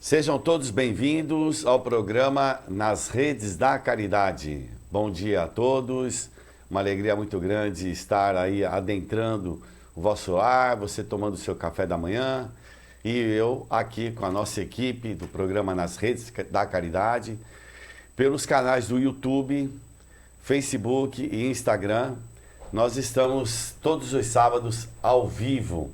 Sejam todos bem-vindos ao programa Nas Redes da Caridade. Bom dia a todos, uma alegria muito grande estar aí adentrando o vosso lar, você tomando o seu café da manhã e eu aqui com a nossa equipe do programa Nas Redes da Caridade, pelos canais do YouTube, Facebook e Instagram. Nós estamos todos os sábados ao vivo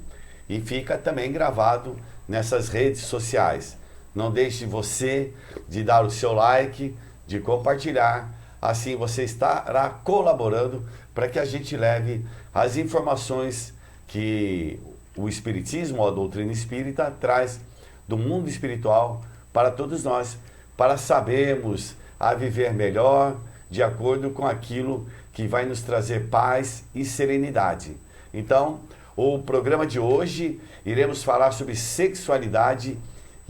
e fica também gravado nessas redes sociais. Não deixe você de dar o seu like, de compartilhar, assim você estará colaborando para que a gente leve as informações que o Espiritismo, ou a doutrina espírita, traz do mundo espiritual para todos nós, para sabermos a viver melhor, de acordo com aquilo que vai nos trazer paz e serenidade. Então, o programa de hoje, iremos falar sobre sexualidade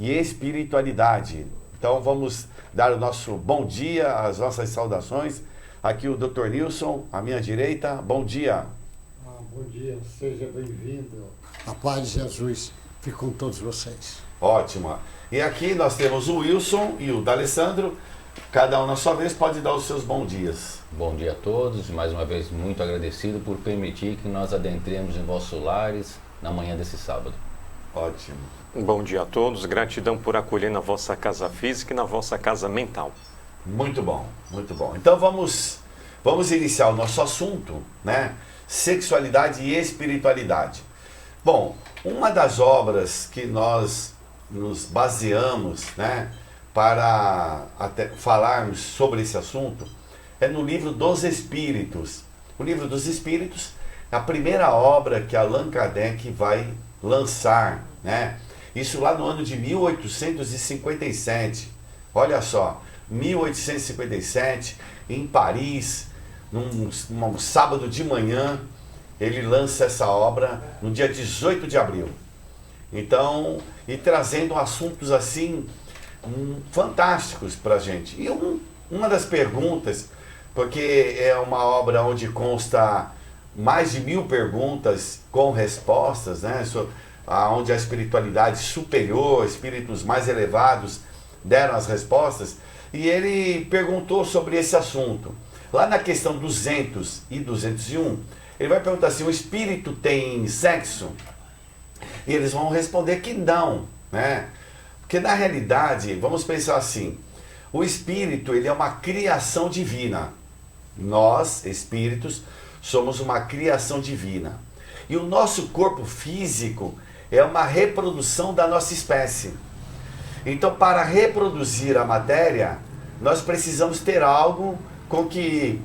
e espiritualidade. Então vamos dar o nosso bom dia, as nossas saudações. Aqui o Dr. Nilson, à minha direita. Bom dia. Bom dia, seja bem-vindo. A paz de Jesus fique com todos vocês. Ótimo. E aqui nós temos o Wilson e o D'Alessandro. Cada um na sua vez pode dar os seus bons dias. Bom dia a todos. Mais uma vez muito agradecido por permitir que nós adentremos em vossos lares na manhã desse sábado. Ótimo. Bom dia a todos, gratidão por acolher na vossa casa física e na vossa casa mental. Muito bom, muito bom. Então vamos iniciar o nosso assunto, né? Sexualidade e espiritualidade. Bom, uma das obras que nós nos baseamos, né, para até falarmos sobre esse assunto é no livro dos Espíritos. O livro dos Espíritos é a primeira obra que Allan Kardec vai lançar, né? Isso lá no ano de 1857. Olha só, 1857, em Paris, num sábado de manhã, ele lança essa obra no dia 18 de abril. Então, e trazendo assuntos assim fantásticos para a gente. E uma das perguntas, porque é uma obra onde consta mais de 1000 perguntas com respostas, né? Onde a espiritualidade superior, espíritos mais elevados deram as respostas, e ele perguntou sobre esse assunto. Lá na questão 200 e 201, ele vai perguntar assim: o espírito tem sexo? E eles vão responder que não, né? Porque na realidade, vamos pensar assim, o espírito, ele é uma criação divina. Nós, espíritos, somos uma criação divina. E o nosso corpo físico é uma reprodução da nossa espécie. Então, para reproduzir a matéria, nós precisamos ter algo com que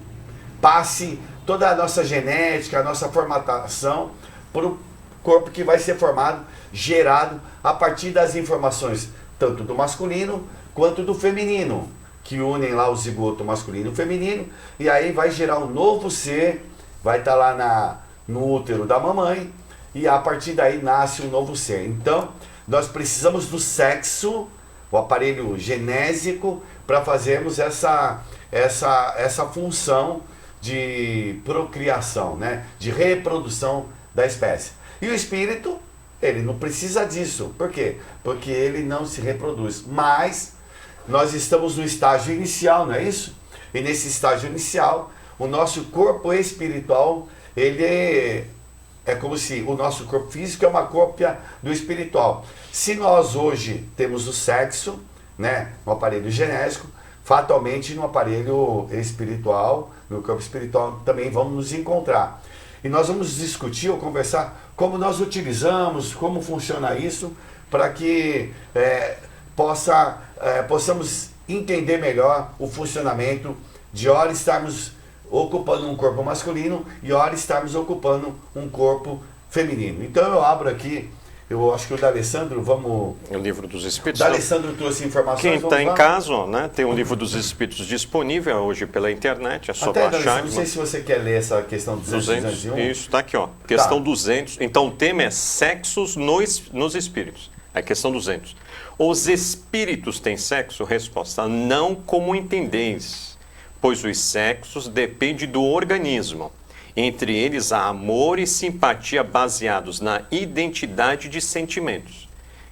passe toda a nossa genética, a nossa formatação para o corpo que vai ser formado, gerado a partir das informações tanto do masculino quanto do feminino, que unem lá o zigoto masculino e o feminino, e aí vai gerar um novo ser, vai estar lá no útero da mamãe, e a partir daí nasce um novo ser. Então, nós precisamos do sexo, o aparelho genésico, para fazermos essa função de procriação, né? De reprodução da espécie. E o espírito, ele não precisa disso. Por quê? Porque ele não se reproduz. Mas nós estamos no estágio inicial, não é isso? E nesse estágio inicial, o nosso corpo espiritual, ele é como se o nosso corpo físico é uma cópia do espiritual. Se nós hoje temos o sexo, né, no aparelho genésico, fatalmente no aparelho espiritual, no corpo espiritual também vamos nos encontrar. E nós vamos discutir ou conversar como nós utilizamos, como funciona isso, para que possamos entender melhor o funcionamento de hora estarmos ocupando um corpo masculino e hora estarmos ocupando um corpo feminino. Então eu abro aqui, eu acho que o D'Alessandro, vamos... O livro dos Espíritos. O D'Alessandro trouxe informações. Quem está em casa, né, tem o livro dos Espíritos disponível hoje pela internet, é só baixar. Não sei se você quer ler essa questão 201. Isso, está aqui, ó. Questão 200. Então o tema é sexos nos espíritos. É questão 200. Os espíritos têm sexo? Resposta: não como entendeis, pois os sexos dependem do organismo. Entre eles há amor e simpatia baseados na identidade de sentimentos.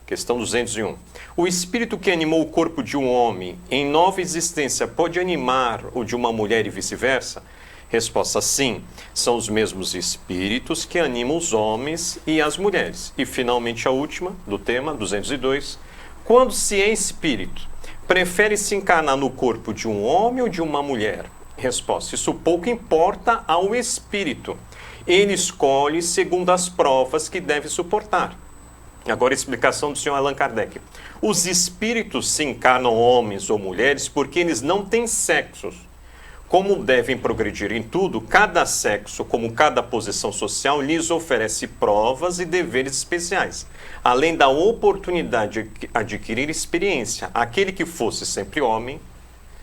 Questão 201. O espírito que animou o corpo de um homem em nova existência pode animar o de uma mulher e vice-versa? Resposta: sim. São os mesmos espíritos que animam os homens e as mulheres. E finalmente a última do tema, 202. Quando se é espírito, prefere se encarnar no corpo de um homem ou de uma mulher? Resposta: isso pouco importa ao espírito. Ele escolhe segundo as provas que deve suportar. Agora a explicação do senhor Allan Kardec. Os espíritos se encarnam homens ou mulheres porque eles não têm sexos. Como devem progredir em tudo, cada sexo, como cada posição social, lhes oferece provas e deveres especiais, além da oportunidade de adquirir experiência. Aquele que fosse sempre homem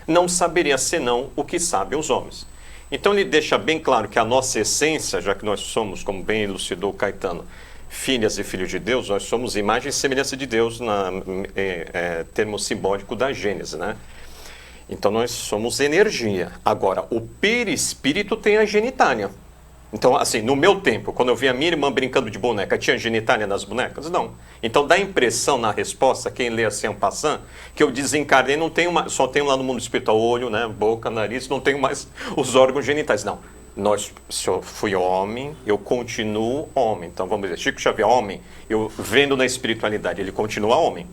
não saberia senão o que sabem os homens. Então ele deixa bem claro que a nossa essência, já que nós somos, como bem elucidou Caetano, filhas e filhos de Deus, nós somos imagem e semelhança de Deus, termo simbólico da Gênesis, né? Então nós somos energia. Agora, o perispírito tem a genitália. Então, assim, no meu tempo, quando eu vi a minha irmã brincando de boneca, tinha genitália nas bonecas? Não. Então dá a impressão na resposta, quem lê assim en passant, que eu desencarnei, não tenho mais, só tenho lá no mundo espiritual olho, né, boca, nariz, não tenho mais os órgãos genitais. Não. Se eu fui homem, eu continuo homem. Então vamos dizer, Chico Xavier, homem, eu vendo na espiritualidade, ele continua homem.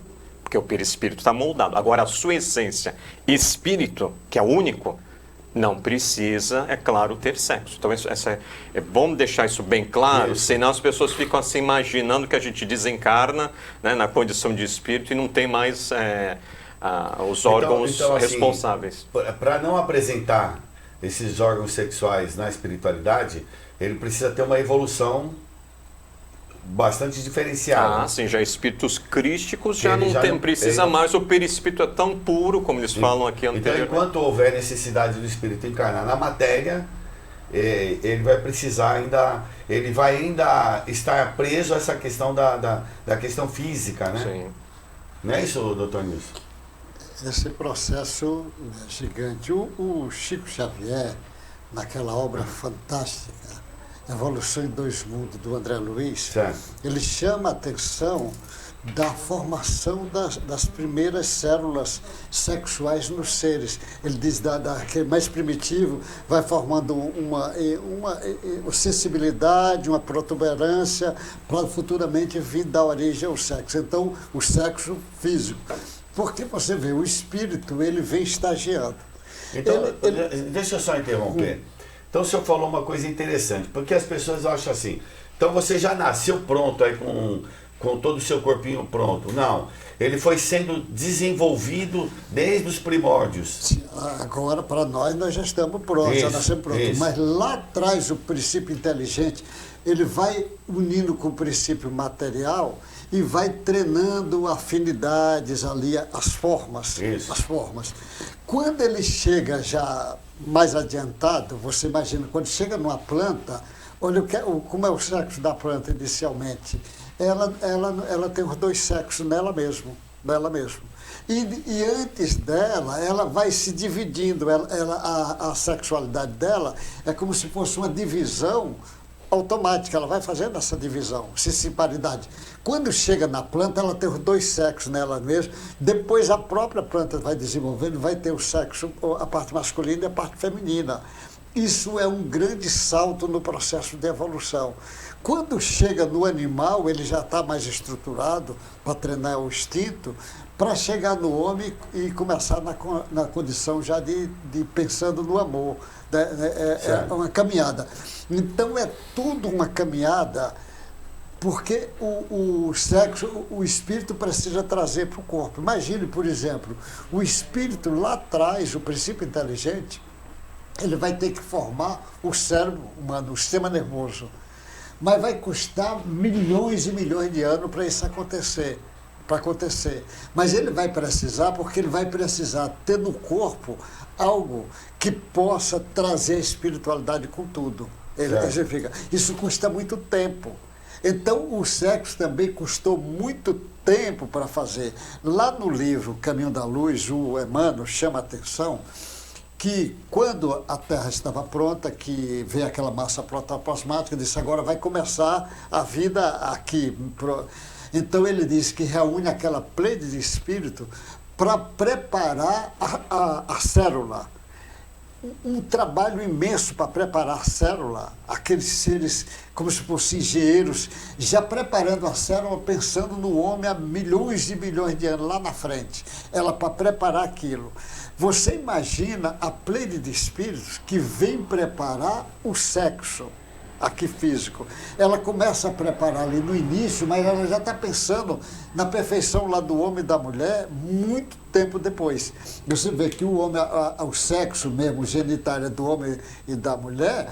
Porque o perispírito está moldado. Agora, a sua essência, espírito, que é único, não precisa, é claro, ter sexo. Então, é bom deixar isso bem claro, senão as pessoas ficam assim imaginando que a gente desencarna, né, na condição de espírito e não tem mais os órgãos responsáveis. Para não apresentar esses órgãos sexuais na espiritualidade, ele precisa ter uma evolução bastante diferenciada. Ah, sim, já espíritos crísticos já não precisa mais, o perispírito é tão puro, como eles falam aqui anteriormente. Então, enquanto houver necessidade do espírito encarnar na matéria, ele vai precisar ainda, ele vai ainda estar preso a essa questão da questão física, né? Sim. Não é isso, doutor Nilson? Esse processo é gigante. O Chico Xavier, naquela obra fantástica, Evolução em Dois Mundos, do André Luiz, certo, ele chama a atenção da formação das primeiras células sexuais nos seres. Ele diz daquele mais primitivo, vai formando uma sensibilidade, uma protuberância, para futuramente vir dar origem ao sexo. Então, o sexo físico. Porque você vê, o espírito, ele vem estagiando. Então, deixa eu só interromper. Então o senhor falou uma coisa interessante, porque as pessoas acham assim, então você já nasceu pronto aí com todo o seu corpinho pronto. Não, ele foi sendo desenvolvido desde os primórdios. Agora, para nós já estamos prontos, já nascemos prontos. Mas lá atrás, o princípio inteligente, ele vai unindo com o princípio material e vai treinando afinidades ali, as formas. Isso. As formas. Quando ele chega já mais adiantado, você imagina, quando chega numa planta, olha como é o sexo da planta inicialmente. Ela tem os dois sexos nela mesmo. E antes dela, ela vai se dividindo. A sexualidade dela é como se fosse uma divisão automática, ela vai fazendo essa divisão, similaridade. Quando chega na planta, ela tem os dois sexos nela mesma, depois a própria planta vai desenvolvendo, vai ter o sexo, a parte masculina e a parte feminina. Isso é um grande salto no processo de evolução. Quando chega no animal, ele já está mais estruturado para treinar o instinto, para chegar no homem e começar na condição já de pensando no amor. É uma caminhada. Então é tudo uma caminhada, porque o sexo, o espírito precisa trazer para o corpo. Imagine, por exemplo, o espírito lá atrás, o princípio inteligente, ele vai ter que formar o cérebro humano, o sistema nervoso. Mas vai custar milhões e milhões de anos para isso acontecer. Mas ele vai precisar, porque ele vai precisar ter no corpo algo que possa trazer a espiritualidade com tudo. Isso custa muito tempo. Então, o sexo também custou muito tempo para fazer. Lá no livro Caminho da Luz, o Emmanuel chama a atenção que quando a Terra estava pronta, que veio aquela massa protoplasmática, disse, agora vai começar a vida aqui. Então ele diz que reúne aquela pleiade de espírito para preparar a célula. Um trabalho imenso para preparar a célula, aqueles seres como se fossem engenheiros, já preparando a célula, pensando no homem há milhões e milhões de anos lá na frente. Ela para preparar aquilo. Você imagina a pleiade de espíritos que vem preparar o sexo aqui físico. Ela começa a preparar ali no início, mas ela já está pensando na perfeição lá do homem e da mulher muito tempo depois. Você vê que o homem, o sexo mesmo, genitália do homem e da mulher,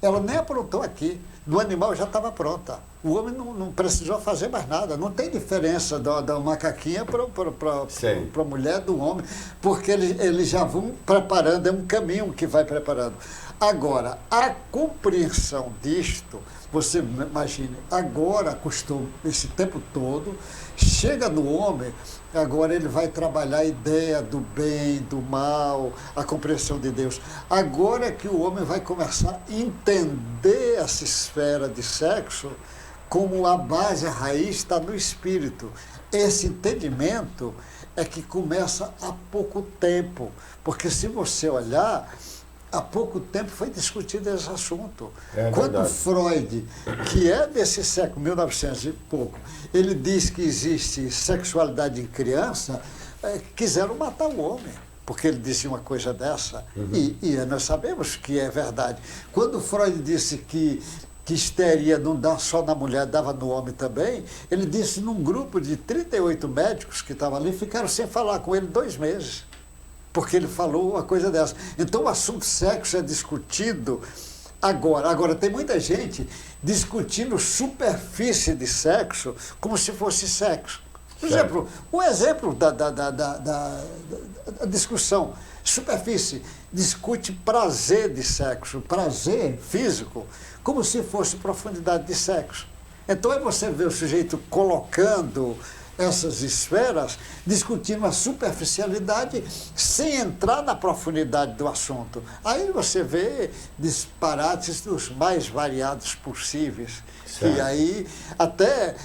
ela nem aprontou aqui. No animal já estava pronta. O homem não precisou fazer mais nada. Não tem diferença da macaquinha para a mulher do homem, porque eles já vão preparando, é um caminho que vai preparando. Agora, a compreensão disto, você imagine, agora custou esse tempo todo, chega no homem, agora ele vai trabalhar a ideia do bem, do mal, a compreensão de Deus. Agora é que o homem vai começar a entender essa esfera de sexo como a base, a raiz está no espírito. Esse entendimento é que começa há pouco tempo, porque se você olhar, há pouco tempo foi discutido esse assunto. Quando Freud, que é desse século, 1900 e pouco, ele diz que existe sexualidade em criança, quiseram matar o homem, porque ele disse uma coisa dessa. E nós sabemos que é verdade. Quando Freud disse que histeria não dá só na mulher, dava no homem também, ele disse num grupo de 38 médicos que estavam ali, ficaram sem falar com ele 2 meses. Porque ele falou uma coisa dessa. Então o assunto sexo é discutido agora. Agora, tem muita gente discutindo superfície de sexo como se fosse sexo. Por exemplo, o exemplo da discussão, superfície, discute prazer de sexo, prazer físico, como se fosse profundidade de sexo. Então é você ver o sujeito colocando essas esferas, discutindo a superficialidade sem entrar na profundidade do assunto. Aí você vê disparates dos mais variados possíveis. Certo. E aí até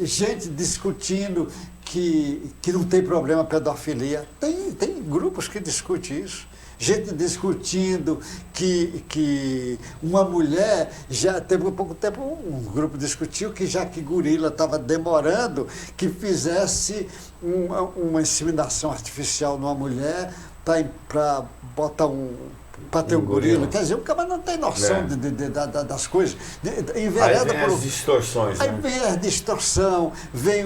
gente discutindo que não tem problema a pedofilia. Tem grupos que discutem isso. Gente discutindo que uma mulher, já teve pouco tempo, um grupo discutiu que já que gorila estava demorando, que fizesse uma inseminação artificial numa mulher para botar para ter um gorila. Quer dizer, o cara não tem noção das coisas. Envereda por as distorções. Aí vem a distorção, vem,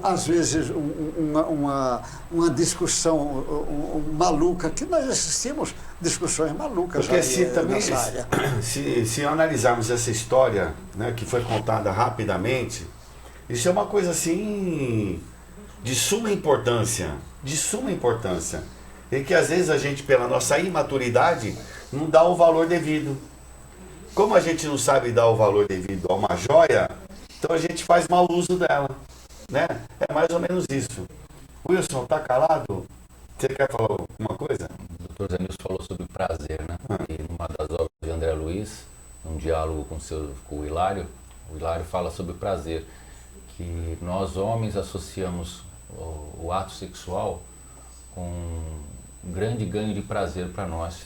às vezes, uma discussão maluca, que nós assistimos discussões malucas. Porque se analisarmos essa história, né, que foi contada rapidamente, isso é uma coisa assim de suma importância. E que às vezes a gente, pela nossa imaturidade, não dá o valor devido. Como a gente não sabe dar o valor devido a uma joia, então a gente faz mau uso dela, né? É mais ou menos isso. Wilson, tá calado? Você quer falar alguma coisa? O Dr. Zé Nilson falou sobre prazer, né? E numa das obras de André Luiz, num diálogo com o Hilário fala sobre prazer, que nós homens associamos o ato sexual com um grande ganho de prazer para nós.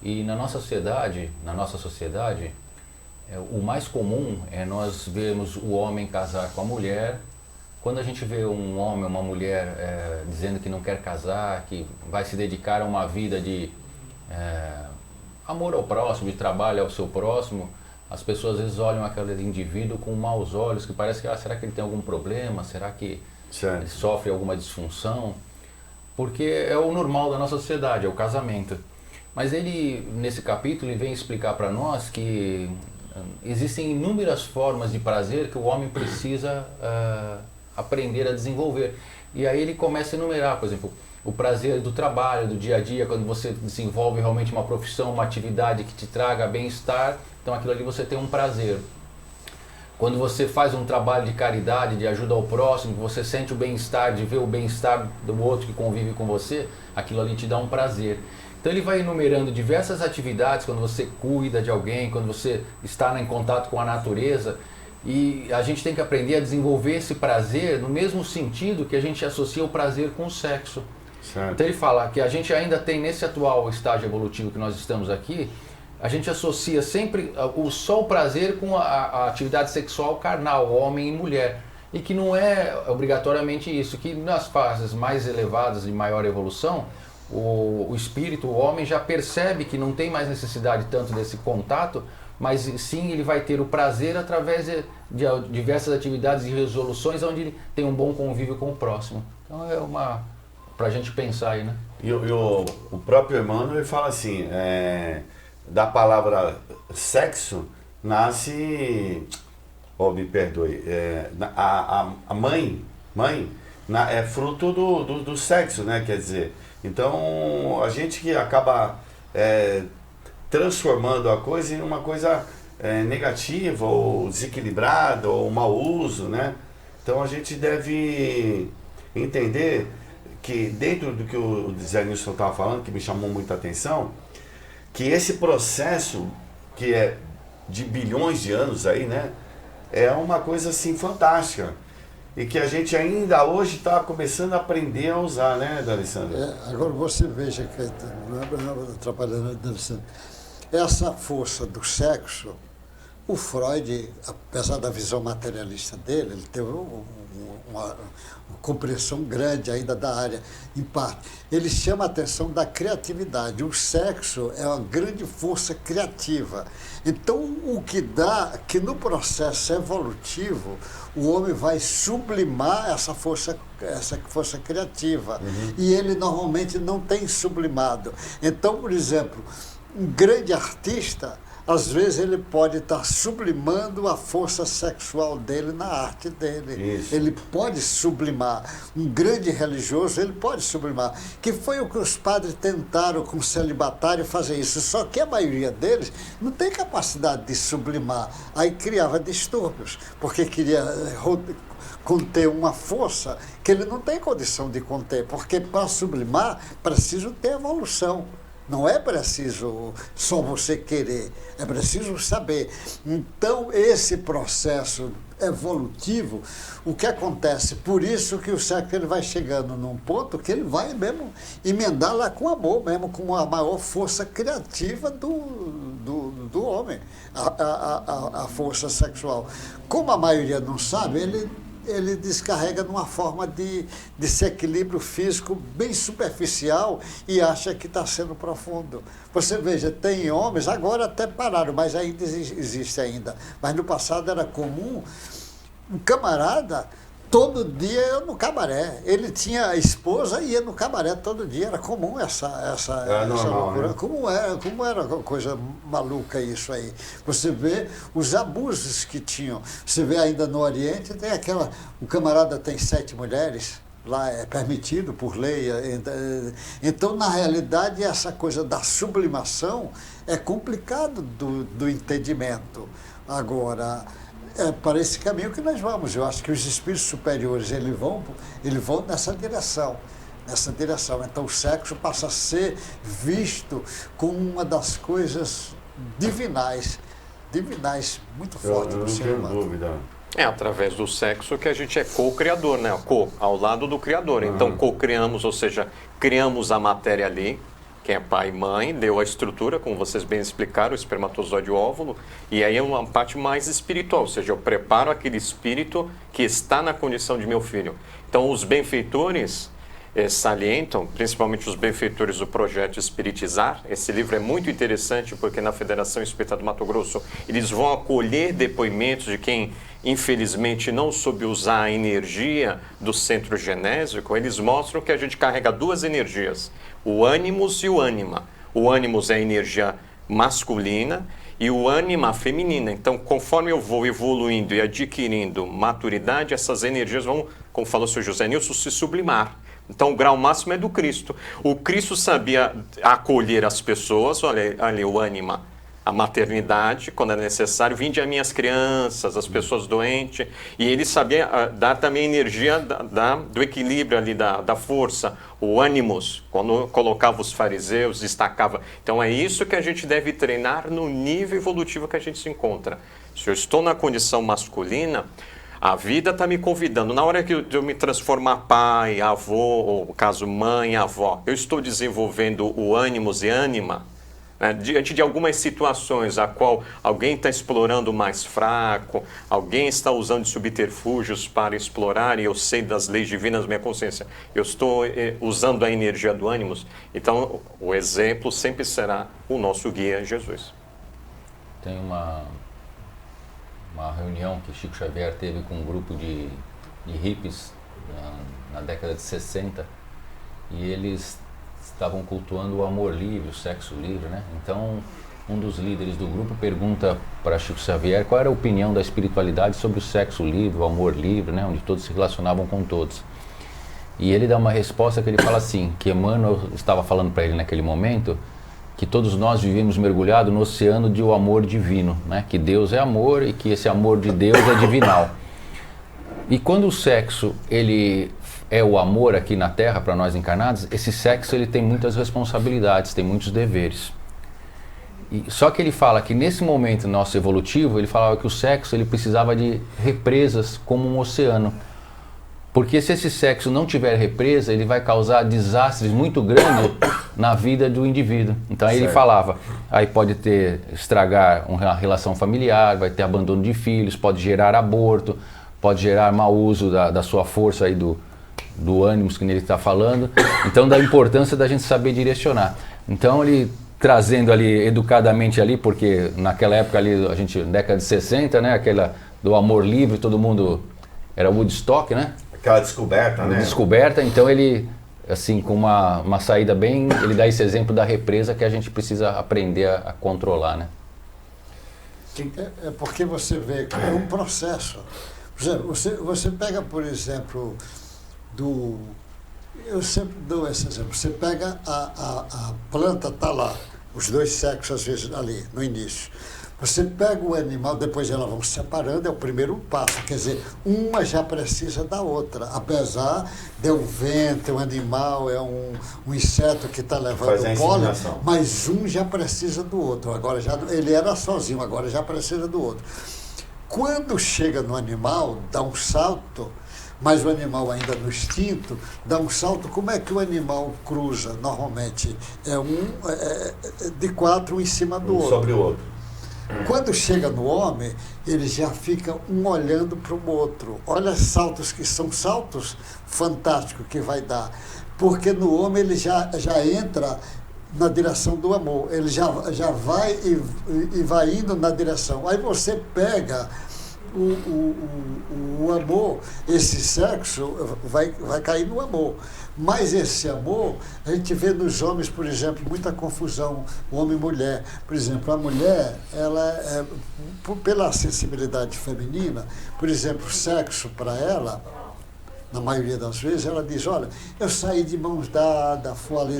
E na nossa sociedade, o mais comum é nós vermos o homem casar com a mulher. Quando a gente vê um homem ou uma mulher dizendo que não quer casar, que vai se dedicar a uma vida de amor ao próximo, de trabalho ao seu próximo, as pessoas às vezes olham aquele indivíduo com maus olhos, que parece que será que ele tem algum problema? Será que ele sofre alguma disfunção? Porque é o normal da nossa sociedade, é o casamento. Mas ele, nesse capítulo, ele vem explicar para nós que existem inúmeras formas de prazer que o homem precisa aprender a desenvolver. E aí ele começa a enumerar, por exemplo, o prazer do trabalho, do dia a dia, quando você desenvolve realmente uma profissão, uma atividade que te traga bem-estar, então aquilo ali você tem um prazer. Quando você faz um trabalho de caridade, de ajuda ao próximo, que você sente o bem-estar, de ver o bem-estar do outro que convive com você, aquilo ali te dá um prazer. Então ele vai enumerando diversas atividades, quando você cuida de alguém, quando você está em contato com a natureza, E a gente tem que aprender a desenvolver esse prazer no mesmo sentido que a gente associa o prazer com o sexo. Certo. Então ele fala que a gente ainda tem, nesse atual estágio evolutivo que nós estamos aqui, a gente associa sempre só o prazer com a atividade sexual carnal, homem e mulher. E que não é obrigatoriamente isso, que nas fases mais elevadas de maior evolução, o espírito, o homem já percebe que não tem mais necessidade tanto desse contato, mas sim ele vai ter o prazer através de diversas atividades e resoluções onde ele tem um bom convívio com o próximo. Então é pra gente pensar aí, né? E o próprio Emmanuel ele fala assim, da palavra sexo nasce, me perdoe, a mãe é fruto do sexo, né? Quer dizer, então a gente que acaba transformando a coisa em uma coisa negativa ou desequilibrada ou mau uso, né? Então a gente deve entender que dentro do que o Zé Nilson estava falando, que me chamou muita atenção, que esse processo que é de bilhões de anos aí, né? É uma coisa assim fantástica e que a gente ainda hoje está começando a aprender a usar, né, D'Alessandro? Agora você veja que não é atrapalhando, D'Alessandro. Essa força do sexo, o Freud, apesar da visão materialista dele, ele teve uma compreensão grande ainda da área, em parte. Ele chama a atenção da criatividade. O sexo é uma grande força criativa. Então, o que dá que no processo evolutivo, o homem vai sublimar essa força criativa. Uhum. E ele normalmente não tem sublimado. Então, por exemplo, um grande artista, às vezes ele pode estar sublimando a força sexual dele na arte dele. Isso. Ele pode sublimar. Um grande religioso, ele pode sublimar. Que foi o que os padres tentaram com o celibatário fazer isso. Só que a maioria deles não tem capacidade de sublimar. Aí criava distúrbios, porque queria conter uma força que ele não tem condição de conter. Porque para sublimar, preciso ter evolução. Não é preciso só você querer, é preciso saber. Então, esse processo evolutivo, o que acontece? Por isso que o sexo ele vai chegando num ponto que ele vai mesmo emendar lá com amor, mesmo com a maior força criativa do homem, a força sexual. Como a maioria não sabe, ele descarrega numa forma de desequilíbrio físico bem superficial e acha que está sendo profundo. Você veja, tem homens, agora até pararam, mas ainda existe ainda. Mas no passado era comum um camarada todo dia ia no cabaré. Ele tinha esposa e ia no cabaré todo dia. Era comum essa normal, loucura. Né? Como era coisa maluca isso aí. Você vê os abusos que tinham. Você vê ainda no Oriente, tem o camarada tem 7 mulheres. Lá é permitido por lei. Então, na realidade, essa coisa da sublimação é complicado do entendimento. Agora, para esse caminho que nós vamos. Eu acho que os espíritos superiores eles vão nessa direção. Então, o sexo passa a ser visto como uma das coisas divinais muito forte do ser humano. Não tenho dúvida. É através do sexo que a gente é co-criador, né? Ao lado do Criador. Então, co-criamos, ou seja, criamos a matéria ali, que é pai e mãe, deu a estrutura, como vocês bem explicaram, o espermatozoide e o óvulo, e aí é uma parte mais espiritual, ou seja, eu preparo aquele espírito que está na condição de meu filho. Então, os benfeitores salientam, principalmente os benfeitores do projeto Espiritizar. Esse livro é muito interessante porque na Federação Espírita do Mato Grosso eles vão acolher depoimentos de quem infelizmente não soube usar a energia do centro genésico. Eles mostram que a gente carrega 2 energias, o ânimos e o ânima. O ânimos é a energia masculina e o ânima feminina. Então, conforme eu vou evoluindo e adquirindo maturidade, essas energias vão, como falou o Sr. José Nilson, se sublimar. Então, o grau máximo é do Cristo. O Cristo sabia acolher as pessoas, olha ali o ânima, a maternidade, quando era necessário, vinde a minhas crianças, as pessoas doentes, e ele sabia dar também energia do equilíbrio ali, da força, o ânimos, quando colocava os fariseus, destacava. Então, é isso que a gente deve treinar no nível evolutivo que a gente se encontra. Se eu estou na condição masculina, a vida está me convidando. Na hora que eu me transformar pai, avô, ou no caso mãe, avó, eu estou desenvolvendo o ânimos e ânima, né, diante de algumas situações a qual alguém está explorando o mais fraco, alguém está usando de subterfúgios para explorar, e eu sei das leis divinas da minha consciência, eu estou usando a energia do ânimos, então o exemplo sempre será o nosso guia, Jesus. Tem uma reunião que Chico Xavier teve com um grupo de hippies na década de 60, e eles estavam cultuando o amor livre, o sexo livre, né? Então, um dos líderes do grupo pergunta para Chico Xavier qual era a opinião da espiritualidade sobre o sexo livre, o amor livre, né? Onde todos se relacionavam com todos. E ele dá uma resposta que ele fala assim, que Emmanuel estava falando para ele naquele momento, que todos nós vivemos mergulhados no oceano de o amor divino, né? Que Deus é amor e que esse amor de Deus é divinal. E quando o sexo ele é o amor aqui na Terra para nós encarnados, esse sexo ele tem muitas responsabilidades, tem muitos deveres. Só que ele fala que nesse momento nosso evolutivo, ele falava que o sexo ele precisava de represas como um oceano. Porque se esse sexo não tiver represa, ele vai causar desastres muito grandes na vida do indivíduo. Então aí ele falava, aí pode estragar uma relação familiar, vai ter abandono de filhos, pode gerar aborto, pode gerar mau uso da sua força aí do ânimo que ele está falando. Então da importância da gente saber direcionar. Então ele trazendo ali educadamente ali, porque naquela época ali, a gente, década de 60, né, aquela do amor livre, todo mundo era Woodstock, né? Aquela descoberta, né? Descoberta, então ele, assim, com uma saída bem, ele dá esse exemplo da represa que a gente precisa aprender a controlar, né? É porque você vê que é um processo. Por exemplo, você pega, por exemplo, eu sempre dou esse exemplo, você pega a planta, está lá, os dois sexos às vezes ali, no início. Você pega o animal, depois elas vão se separando, é o primeiro passo. Quer dizer, uma já precisa da outra. Apesar de um vento, um animal, é um inseto que está levando o pólen, mas um já precisa do outro. Agora ele era sozinho, agora já precisa do outro. Quando chega no animal, dá um salto, mas o animal ainda no instinto, dá um salto. Como é que o animal cruza? Normalmente é de quatro, um em cima do outro. Sobre o outro. Quando chega no homem, ele já fica um olhando para o outro. Olha saltos que são saltos fantásticos que vai dar. Porque no homem ele já entra na direção do amor. Ele já vai e vai indo na direção. Aí você pega o amor, esse sexo vai cair no amor. Mas esse amor, a gente vê nos homens, por exemplo, muita confusão, homem e mulher. Por exemplo, a mulher, ela pela sensibilidade feminina, por exemplo, o sexo para ela, na maioria das vezes, ela diz, olha, eu saí de mãos dadas, fui ali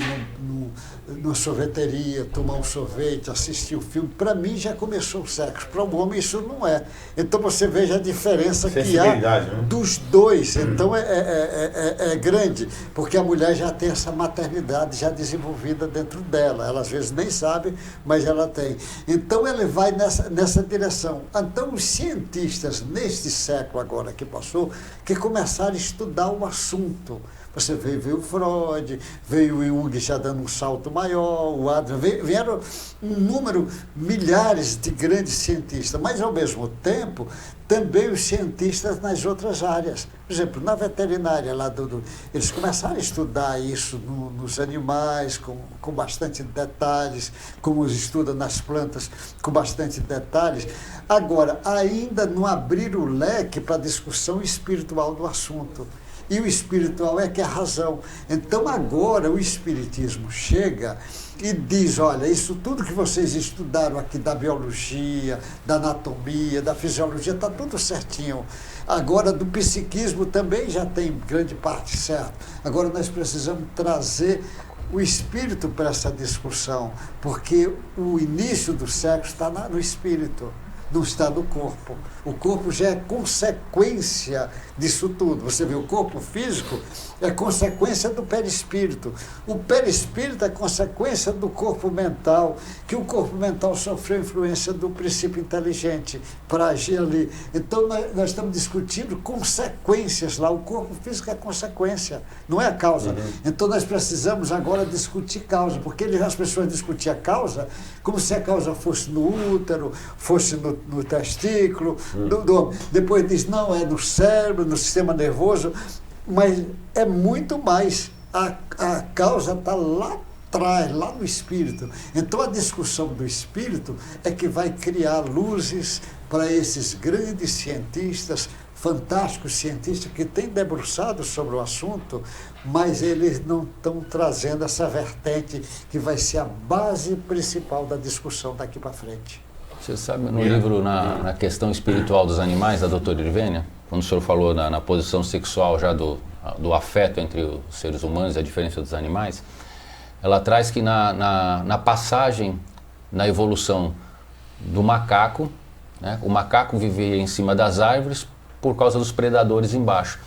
numa sorveteria, tomar um sorvete, assistir um filme. Para mim já começou o sexo, para o homem isso não é. Então você veja a diferença que há, né, dos dois. Então é grande, porque a mulher já tem essa maternidade já desenvolvida dentro dela. Ela às vezes nem sabe, mas ela tem. Então ele vai nessa direção. Então os cientistas, neste século agora que passou, que começaram a estudar o assunto. Você veio o Freud, veio o Jung já dando um salto maior, o Adler, vieram um número, milhares de grandes cientistas, mas ao mesmo tempo também os cientistas nas outras áreas. Por exemplo, na veterinária, eles começaram a estudar isso nos animais com bastante detalhes, como os estudam nas plantas com bastante detalhes. Agora, ainda não abriram o leque para a discussão espiritual do assunto. E o espiritual é que é a razão. Então agora o espiritismo chega e diz, olha, isso tudo que vocês estudaram aqui da biologia, da anatomia, da fisiologia, está tudo certinho. Agora do psiquismo também já tem grande parte certo. Agora nós precisamos trazer o espírito para essa discussão, porque o início do sexo está no espírito. não está no corpo. O corpo já é consequência disso tudo. Você vê, o corpo físico é consequência do perispírito. O perispírito é consequência do corpo mental, que o corpo mental sofreu influência do princípio inteligente para agir ali. Então, nós estamos discutindo consequências lá. O corpo físico é consequência, não é a causa. Então, nós precisamos agora discutir causa, porque as pessoas discutiam a causa como se a causa fosse no útero, fosse no testículo, depois diz, não, é no cérebro, no sistema nervoso, mas é muito mais. A causa está lá atrás, lá no espírito. Então a discussão do espírito é que vai criar luzes para esses grandes cientistas, fantásticos cientistas que têm debruçado sobre o assunto, mas eles não estão trazendo essa vertente que vai ser a base principal da discussão daqui para frente. Você sabe, no livro, na questão espiritual dos animais, da doutora Irvênia, quando o senhor falou na posição sexual já do afeto entre os seres humanos e a diferença dos animais, ela traz que na passagem, na evolução do macaco, né, o macaco vivia em cima das árvores por causa dos predadores embaixo.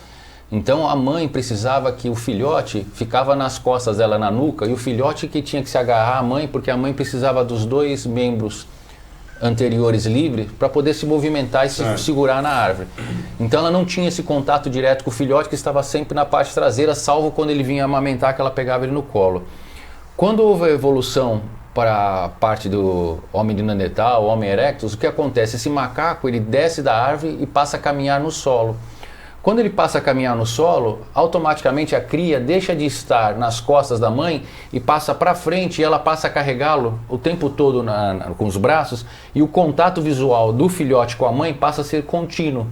Então a mãe precisava que o filhote ficava nas costas dela, na nuca, e o filhote que tinha que se agarrar à mãe, porque a mãe precisava dos dois membros anteriores livres para poder se movimentar e se segurar na árvore. Então ela não tinha esse contato direto com o filhote, que estava sempre na parte traseira, salvo quando ele vinha amamentar, que ela pegava ele no colo. Quando houve a evolução para a parte do homem de Neandertal, homem erectus, o que acontece? Esse macaco, ele desce da árvore e passa a caminhar no solo. Quando ele passa a caminhar no solo, automaticamente a cria deixa de estar nas costas da mãe e passa para frente, e ela passa a carregá-lo o tempo todo com os braços, e o contato visual do filhote com a mãe passa a ser contínuo,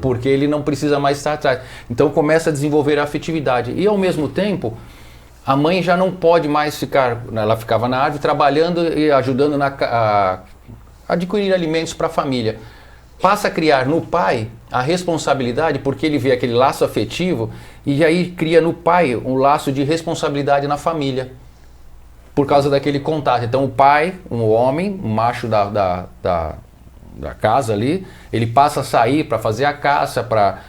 porque ele não precisa mais estar atrás. Então começa a desenvolver a afetividade. E ao mesmo tempo, a mãe já não pode mais ficar, ela ficava na árvore trabalhando e ajudando a adquirir alimentos para a família. Passa a criar no pai a responsabilidade, porque ele vê aquele laço afetivo, e aí cria no pai um laço de responsabilidade na família, por causa daquele contato. Então o pai, um homem, um macho da casa ali, ele passa a sair para fazer a caça, para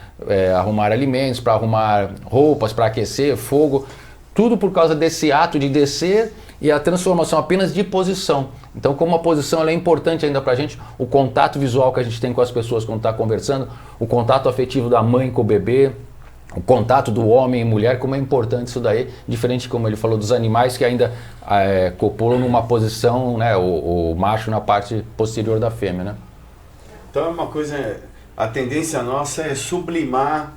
arrumar alimentos, para arrumar roupas, para aquecer, fogo, tudo por causa desse ato de descer e a transformação apenas de posição. Então, como a posição ela é importante ainda para a gente, o contato visual que a gente tem com as pessoas quando está conversando, o contato afetivo da mãe com o bebê, o contato do homem e mulher, como é importante isso daí, diferente, como ele falou, dos animais que ainda copulam numa posição, né, o macho na parte posterior da fêmea, né? Então é uma coisa, a tendência nossa é sublimar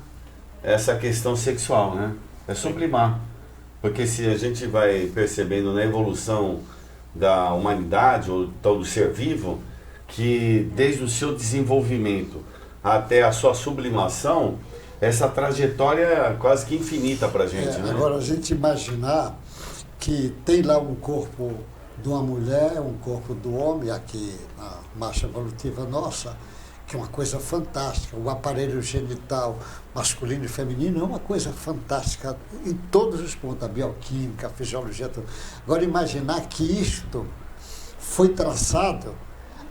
essa questão sexual, né? É sublimar. Porque se a gente vai percebendo na evolução da humanidade, ou então do ser vivo, que desde o seu desenvolvimento até a sua sublimação, essa trajetória é quase que infinita para a gente. Né? Agora, a gente imaginar que tem lá um corpo de uma mulher, um corpo do homem, aqui na marcha evolutiva nossa, que é uma coisa fantástica. O aparelho genital masculino e feminino é uma coisa fantástica em todos os pontos, a bioquímica, a fisiologia, tudo. Agora, imaginar que isto foi traçado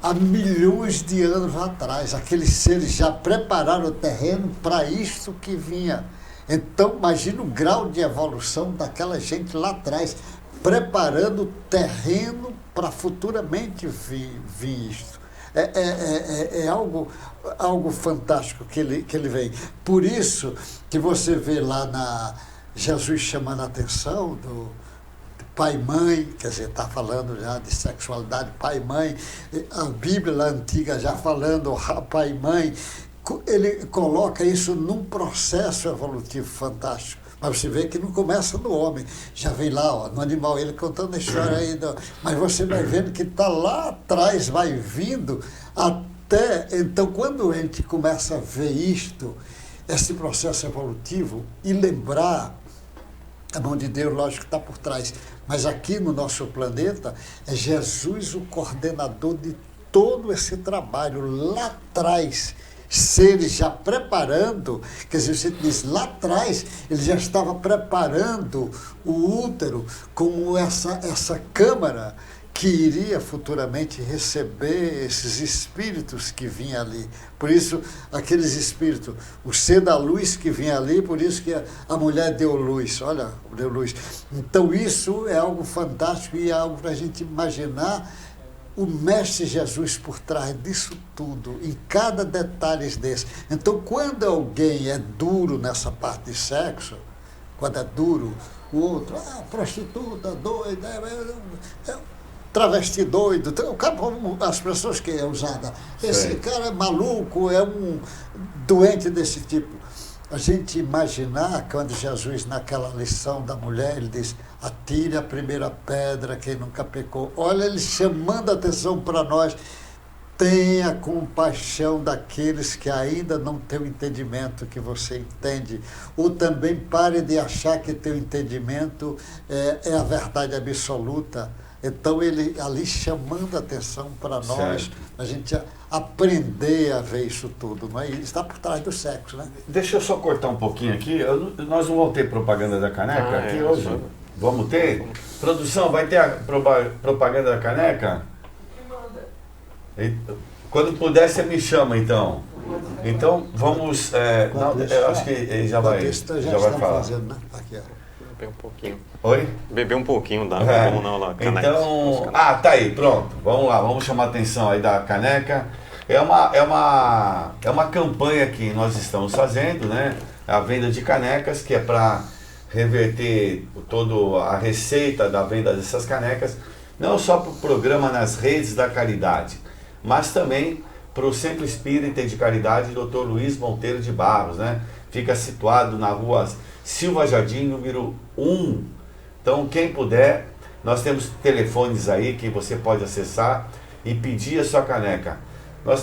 há milhões de anos atrás. Aqueles seres já prepararam o terreno para isto que vinha. Então, imagina o grau de evolução daquela gente lá atrás, preparando o terreno para futuramente vir isto. É algo fantástico que ele vem. Por isso que você vê lá Jesus chamando a atenção do pai e mãe, quer dizer, está falando já de sexualidade, pai e mãe, a Bíblia lá antiga já falando pai e mãe, ele coloca isso num processo evolutivo fantástico. Mas você vê que não começa no homem, já vem lá, no animal, ele contando a história aí, mas você vai vendo que está lá atrás, vai vindo até... Então, quando a gente começa a ver isto, esse processo evolutivo, e lembrar, a mão de Deus, lógico, está por trás, mas aqui no nosso planeta, é Jesus o coordenador de todo esse trabalho, lá atrás, seres já preparando, quer dizer, você diz, lá atrás ele já estava preparando o útero como essa câmara que iria futuramente receber esses espíritos que vinham ali. Por isso, aqueles espíritos, o ser da luz que vinha ali, por isso que a mulher deu luz, olha, deu luz. Então isso é algo fantástico e é algo para a gente imaginar o Mestre Jesus por trás disso tudo, em cada detalhe desse. Então, quando alguém é duro nessa parte de sexo, quando é duro, o outro, prostituta, doida, travesti doido, as pessoas que é usada. Esse cara é maluco, é um doente desse tipo. A gente imaginar, quando Jesus, naquela lição da mulher, ele diz, atire a primeira pedra, quem nunca pecou. Olha, ele chamando a atenção para nós, tenha compaixão daqueles que ainda não têm o entendimento que você entende. Ou também pare de achar que teu entendimento é a verdade absoluta. Então, ele ali chamando a atenção para nós, a gente aprender a ver isso tudo. Não é? Ele está por trás do sexo, né? Deixa eu só cortar um pouquinho aqui. Nós não vamos ter propaganda da caneca aqui hoje? Vamos ter? Produção, vai ter a propaganda da caneca? Quando puder, você me chama, então. Então, vamos... eu acho que ele já vai falar. Fazendo, né? Aqui, Beber um pouquinho. Oi? Beber um pouquinho d'água, vamos lá, caneca. Então, tá aí, pronto. Vamos lá, vamos chamar a atenção aí da caneca. É uma campanha que nós estamos fazendo, né? A venda de canecas, que é para reverter toda a receita da venda dessas canecas, não só para o programa nas redes da caridade, mas também para o Centro Espírita de Caridade Dr. Luiz Monteiro de Barros, né? Fica situado na rua Silva Jardim, número 1. Então, quem puder, nós temos telefones aí que você pode acessar e pedir a sua caneca. Nós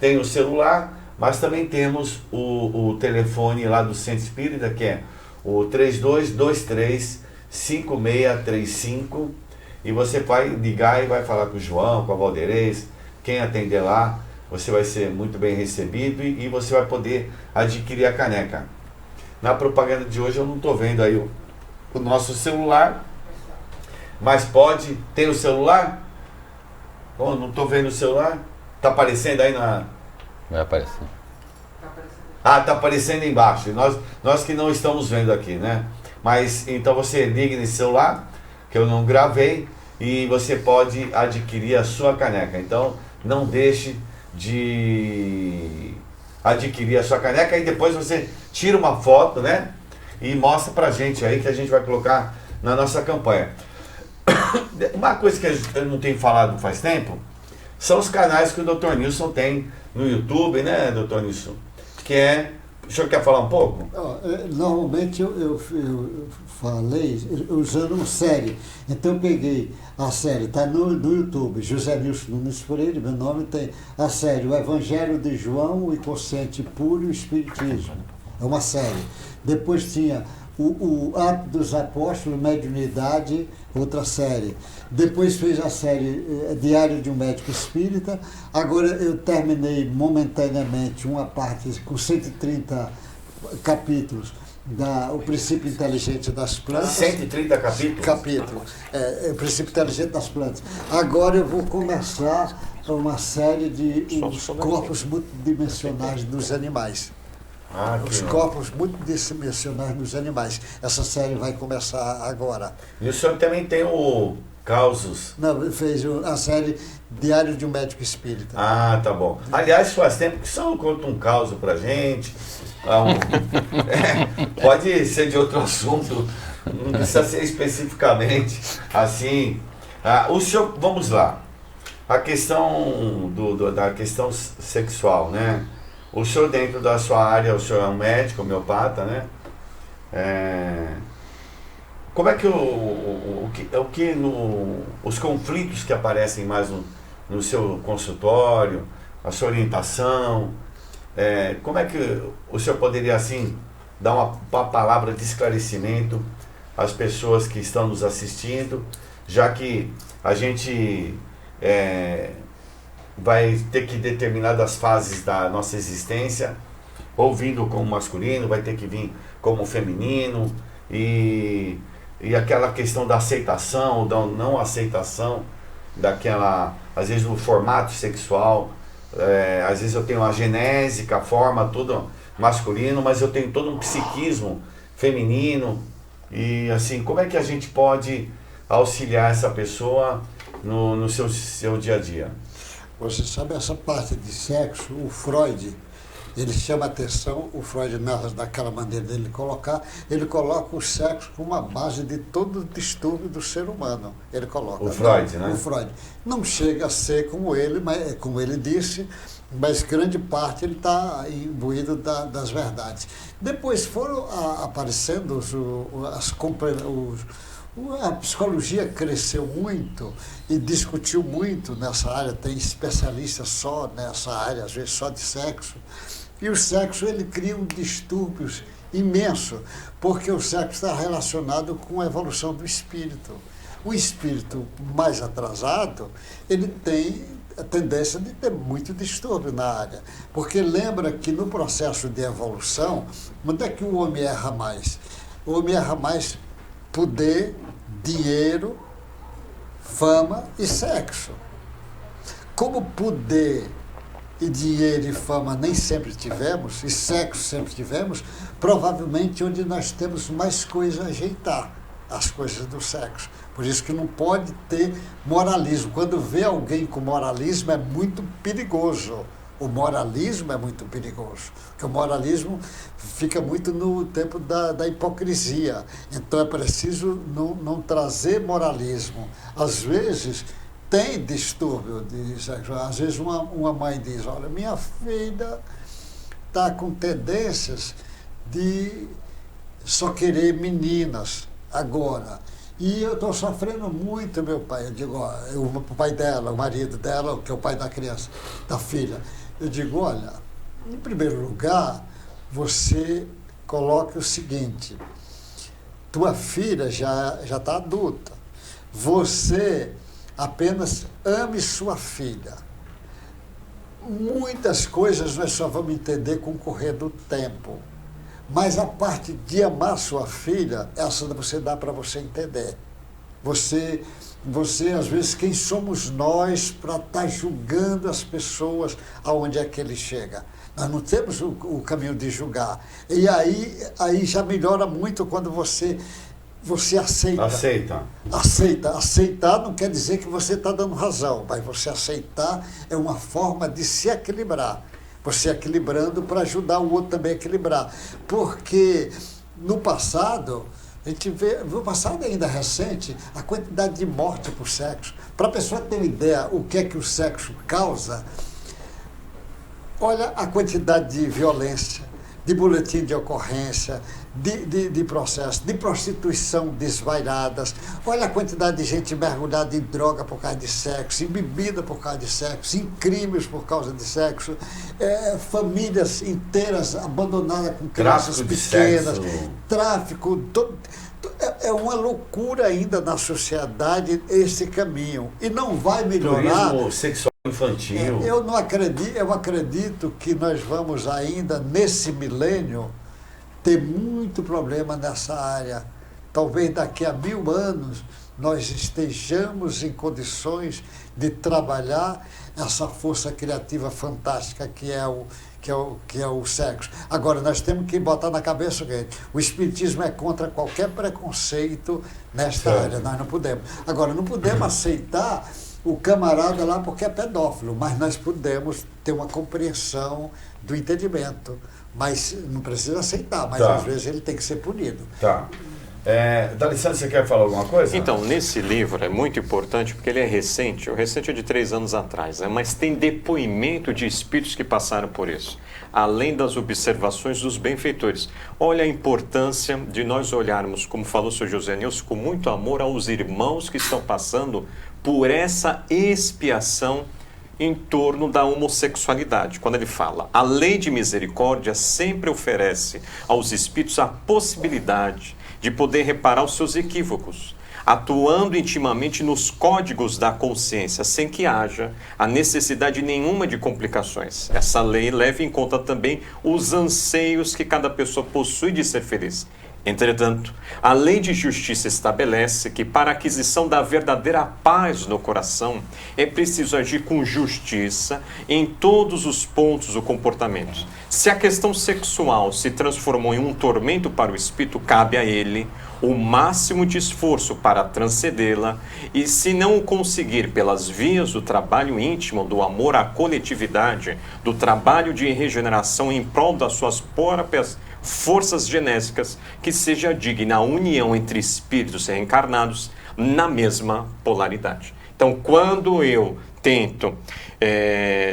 tem o celular, mas também temos o telefone lá do Centro Espírita, que é o 3223-5635, e você vai ligar e vai falar com o João, com a Valderez, quem atender lá, você vai ser muito bem recebido e você vai poder adquirir a caneca. Na propaganda de hoje eu não estou vendo aí o nosso celular, mas pode ter o celular? Oh, não estou vendo o celular? Está aparecendo aí na... Vai aparecer. Está aparecendo embaixo. Nós que não estamos vendo aqui, né? Mas então você liga nesse celular, que eu não gravei, e você pode adquirir a sua caneca. Então não deixe de adquirir a sua caneca e depois você tira uma foto, né? E mostra pra gente aí que a gente vai colocar na nossa campanha. Uma coisa que eu não tenho falado faz tempo são os canais que o Dr. Nilson tem no YouTube, né, Dr. Nilson? Que é... O senhor quer falar um pouco? Normalmente eu falei usando uma série. Então eu peguei a série, está no YouTube, José Nilson Nunes Freire, meu nome, tem a série O Evangelho de João, o Inconsciente Puro e o Espiritismo. É uma série. Depois tinha o Ato dos Apóstolos, Mediunidade, outra série. Depois fez a série Diário de um Médico Espírita. Agora eu terminei momentaneamente uma parte com 130 capítulos o Princípio Inteligente das Plantas. 130 capítulos? O Princípio Inteligente das Plantas. Agora eu vou começar uma série de os corpos multidimensionais dos animais. Os corpos multidimensionais dos animais. Essa série vai começar agora. E o senhor também tem o Causos? Não, fez a série Diário de um Médico Espírita. Ah, tá bom. Aliás, faz tempo que o senhor conta um caos pra gente. Pode ser de outro assunto, não precisa ser especificamente assim. O senhor, vamos lá. A questão da questão sexual, né? O senhor, dentro da sua área, o senhor é um médico, homeopata, né? Como é que os conflitos que aparecem mais no seu consultório, a sua orientação, como é que o senhor poderia, assim, dar uma palavra de esclarecimento às pessoas que estão nos assistindo, já que a gente vai ter que determinadas fases da nossa existência, ou vindo como masculino, vai ter que vir como feminino, e aquela questão da aceitação ou da não aceitação às vezes o formato sexual, às vezes eu tenho a genésica, a forma toda masculino, mas eu tenho todo um psiquismo feminino. E assim, como é que a gente pode auxiliar essa pessoa no seu dia a dia? Você sabe, essa parte de sexo, o Freud, ele chama atenção, o Freud, daquela maneira dele colocar, ele coloca o sexo como a base de todo o distúrbio do ser humano. Ele coloca. O Freud, né? O Freud. Não chega a ser como ele, mas, como ele disse, mas grande parte ele está imbuído das verdades. Depois foram aparecendo a psicologia cresceu muito e discutiu muito nessa área, tem especialistas só nessa área, às vezes só de sexo. E o sexo, ele cria um distúrbio imenso, porque o sexo está relacionado com a evolução do espírito. O espírito mais atrasado, ele tem a tendência de ter muito distúrbio na área, porque lembra que no processo de evolução, onde é que o homem erra mais? O homem erra mais poder, dinheiro, fama e sexo. Como poder e dinheiro e fama nem sempre tivemos, e sexo sempre tivemos, provavelmente onde nós temos mais coisa a ajeitar, as coisas do sexo. Por isso que não pode ter moralismo. Quando vê alguém com moralismo é muito perigoso. O moralismo é muito perigoso, porque o moralismo fica muito no tempo da hipocrisia. Então é preciso não trazer moralismo. Às vezes tem distúrbio de sexo. Às vezes uma mãe diz, olha, minha filha está com tendências de só querer meninas agora. E eu estou sofrendo muito, meu pai. Eu digo, ó, o pai dela, o marido dela, que é o pai da criança, da filha. Eu digo, olha, em primeiro lugar, você coloque o seguinte, tua filha já está adulta, você apenas ame sua filha. Muitas coisas nós só vamos entender com o correr do tempo, mas a parte de amar sua filha, essa você dá para você entender. Você, às vezes, quem somos nós para estar julgando as pessoas aonde é que ele chega? Nós não temos o caminho de julgar. E aí já melhora muito quando você aceita. Aceitar não quer dizer que você está dando razão, mas você aceitar é uma forma de se equilibrar. Você equilibrando para ajudar o outro também a equilibrar. Porque no passado, a gente vê, no passado ainda recente, a quantidade de morte por sexo. Para a pessoa ter uma ideia o que é que o sexo causa, olha a quantidade de violência, de boletim de ocorrência, de processo, de prostituição desvairadas. Olha a quantidade de gente mergulhada em droga por causa de sexo, em bebida por causa de sexo, em crimes por causa de sexo, famílias inteiras abandonadas com crianças pequenas, tráfico. É uma loucura ainda na sociedade esse caminho. E não vai melhorar. Turismo sexual infantil. Eu acredito que nós vamos ainda, nesse milênio, ter muito problema nessa área. Talvez daqui a 1000 anos nós estejamos em condições de trabalhar essa força criativa fantástica que é o sexo. Agora, nós temos que botar na cabeça o seguinte: o espiritismo é contra qualquer preconceito nesta área. Nós não podemos. Agora, não podemos aceitar o camarada lá porque é pedófilo, mas nós podemos ter uma compreensão do entendimento. Mas não precisa aceitar, mas às vezes ele tem que ser punido. Tá. D'Alessandro, você quer falar alguma coisa? Então, nesse livro é muito importante porque ele é recente. O recente é de 3 anos atrás, né? Mas tem depoimento de espíritos que passaram por isso, além das observações dos benfeitores. Olha a importância de nós olharmos, como falou o Sr. José Nilson, com muito amor aos irmãos que estão passando por essa expiação em torno da homossexualidade. Quando ele fala, a lei de misericórdia sempre oferece aos espíritos a possibilidade de poder reparar os seus equívocos, atuando intimamente nos códigos da consciência, sem que haja a necessidade nenhuma de complicações. Essa lei leva em conta também os anseios que cada pessoa possui de ser feliz. Entretanto, a lei de justiça estabelece que para a aquisição da verdadeira paz no coração é preciso agir com justiça em todos os pontos do comportamento. Se a questão sexual se transformou em um tormento para o espírito, cabe a ele o máximo de esforço para transcendê-la, e se não o conseguir pelas vias do trabalho íntimo, do amor à coletividade, do trabalho de regeneração em prol das suas próprias forças genéticas, que seja digna a união entre espíritos reencarnados na mesma polaridade. Então, quando eu tento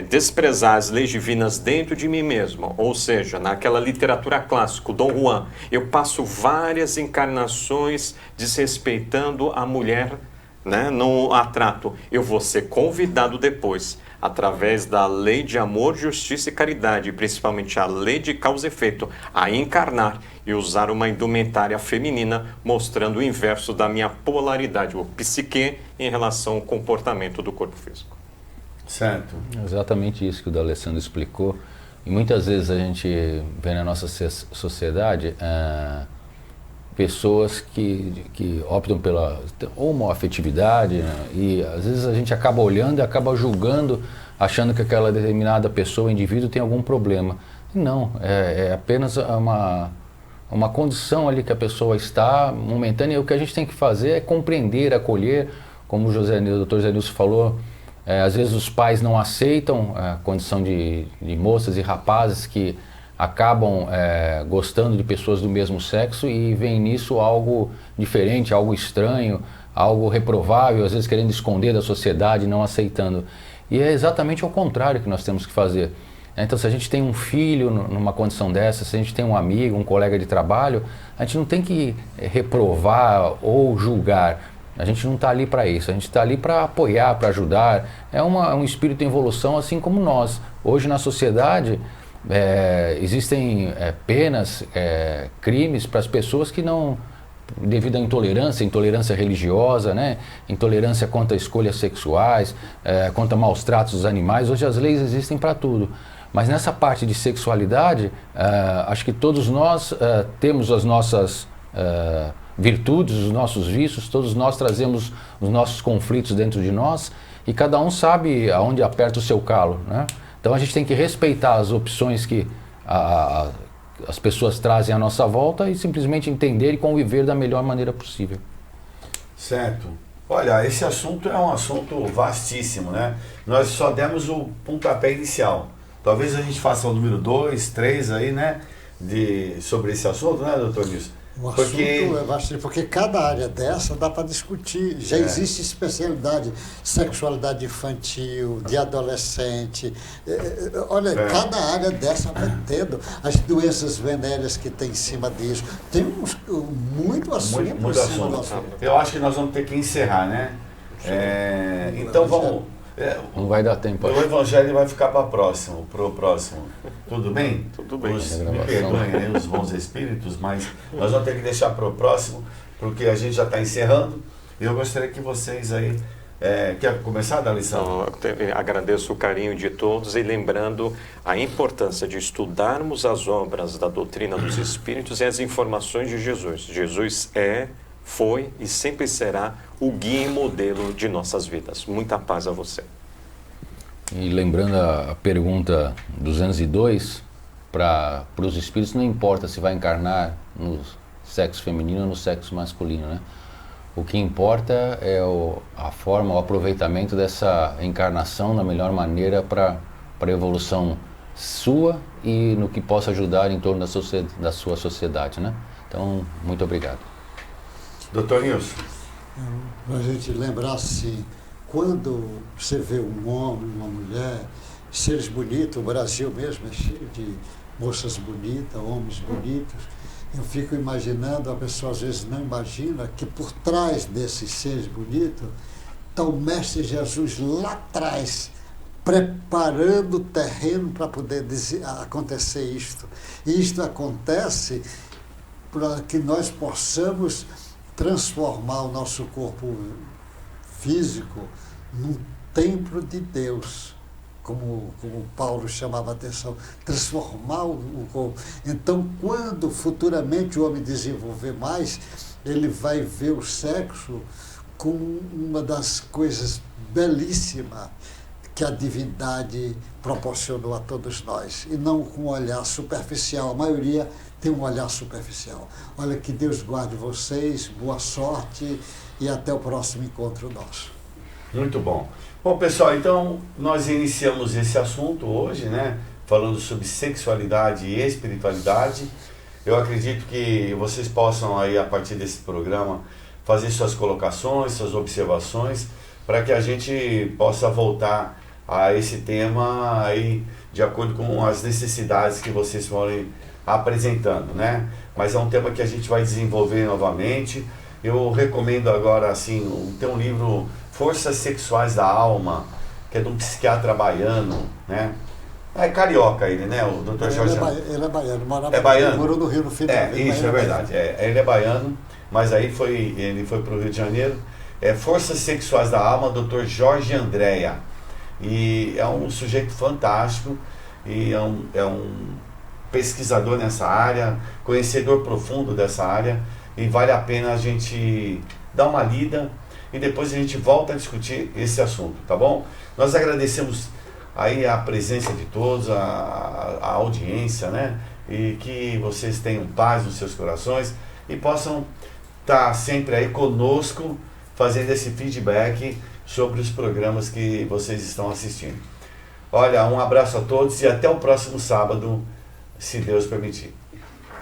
desprezar as leis divinas dentro de mim mesmo, ou seja, naquela literatura clássica, Dom Juan, eu passo várias encarnações desrespeitando a mulher, né, não a trato. Eu vou ser convidado depois, através da lei de amor, justiça e caridade, principalmente a lei de causa e efeito, a encarnar e usar uma indumentária feminina, mostrando o inverso da minha polaridade, o psique, em relação ao comportamento do corpo físico. Certo. Exatamente isso que o D'Alessandro explicou. E muitas vezes a gente vê na nossa sociedade pessoas que optam pela homoafetividade, né? E às vezes a gente acaba olhando e acaba julgando, achando que aquela determinada pessoa, indivíduo, tem algum problema. E não, é apenas uma condição ali que a pessoa está momentânea, e o que a gente tem que fazer é compreender, acolher, como o Dr. José Nilson falou. Às vezes os pais não aceitam a condição de moças e rapazes que acabam gostando de pessoas do mesmo sexo e veem nisso algo diferente, algo estranho, algo reprovável, às vezes querendo esconder da sociedade, não aceitando. E é exatamente ao contrário que nós temos que fazer. Então, se a gente tem um filho numa condição dessa, se a gente tem um amigo, um colega de trabalho, a gente não tem que reprovar ou julgar. A gente não está ali para isso, a gente está ali para apoiar, para ajudar. É um espírito em evolução, assim como nós. Hoje na sociedade existem penas, crimes para as pessoas que não, devido à intolerância religiosa, né? Intolerância contra escolhas sexuais, contra maus tratos dos animais. Hoje as leis existem para tudo. Mas nessa parte de sexualidade, acho que todos nós temos as nossas virtudes, os nossos vícios, todos nós trazemos os nossos conflitos dentro de nós e cada um sabe aonde aperta o seu calo, né? Então a gente tem que respeitar as opções que as pessoas trazem à nossa volta e simplesmente entender e conviver da melhor maneira possível. Certo. Olha, esse assunto é um assunto vastíssimo, né? Nós só demos o pontapé inicial. Talvez a gente faça o número 2, 3 aí, né? Sobre esse assunto, né, doutor Nilson? O assunto é bastante, porque cada área dessa dá para discutir. Já existe especialidade, sexualidade infantil, de adolescente. Olha, cada área dessa vai tendo. As doenças venéreas que tem em cima disso. Tem muito assunto. Muito assunto. Eu acho que nós vamos ter que encerrar, né? Então vamos... Não vai dar tempo. O Evangelho vai ficar para o próximo. Tudo bem? Tudo bem. Me perdoem aí os bons espíritos, mas nós vamos ter que deixar para o próximo, porque a gente já está encerrando. E eu gostaria que vocês aí... quer começar, D'Alessandro? Eu agradeço o carinho de todos e lembrando a importância de estudarmos as obras da doutrina dos espíritos e as informações de Jesus. Jesus foi e sempre será o guia e modelo de nossas vidas. Muita paz a você. E lembrando a pergunta 202, para os espíritos não importa se vai encarnar no sexo feminino ou no sexo masculino, né? O que importa é a forma, o aproveitamento dessa encarnação da melhor maneira para a evolução sua e no que possa ajudar em torno da sua sociedade, né? Então, muito obrigado. Doutor Nilson. Para a gente lembrar assim, quando você vê um homem, uma mulher, seres bonitos, o Brasil mesmo é cheio de moças bonitas, homens bonitos, eu fico imaginando, a pessoa às vezes não imagina que por trás desses seres bonitos está o Mestre Jesus lá atrás, preparando o terreno para poder acontecer isto. E isto acontece para que nós possamos transformar o nosso corpo físico num templo de Deus, como Paulo chamava a atenção, transformar o corpo. Então, quando futuramente o homem desenvolver mais, ele vai ver o sexo como uma das coisas belíssimas que a divindade proporcionou a todos nós, e não com um olhar superficial. A maioria tem um olhar superficial. Olha, que Deus guarde vocês, boa sorte e até o próximo encontro nosso. Muito bom. Bom, pessoal, então nós iniciamos esse assunto hoje, né? Falando sobre sexualidade e espiritualidade. Eu acredito que vocês possam aí, a partir desse programa, fazer suas colocações, suas observações, para que a gente possa voltar a esse tema aí, de acordo com as necessidades que vocês forem apresentando, né? Mas é um tema que a gente vai desenvolver novamente. Eu recomendo agora, assim, tem um livro, Forças Sexuais da Alma, que é de um psiquiatra baiano, né? É carioca ele, né? O Dr. Jorge. Ele é baiano, morou no Rio no fim do isso é verdade. Ele é baiano, mas aí ele foi para o Rio de Janeiro. É Forças Sexuais da Alma, Dr. Jorge Andréa. E é um sujeito fantástico, e é um pesquisador nessa área, conhecedor profundo dessa área, e vale a pena a gente dar uma lida e depois a gente volta a discutir esse assunto, tá bom? Nós agradecemos aí a presença de todos, a audiência, né? E que vocês tenham paz nos seus corações e possam estar sempre aí conosco, fazendo esse feedback sobre os programas que vocês estão assistindo. Olha, um abraço a todos e até o próximo sábado, se Deus permitir.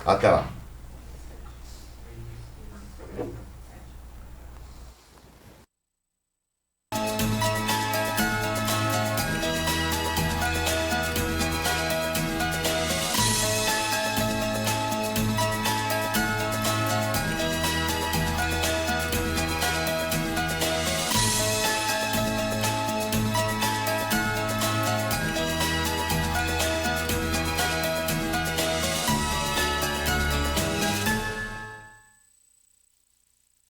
Até lá.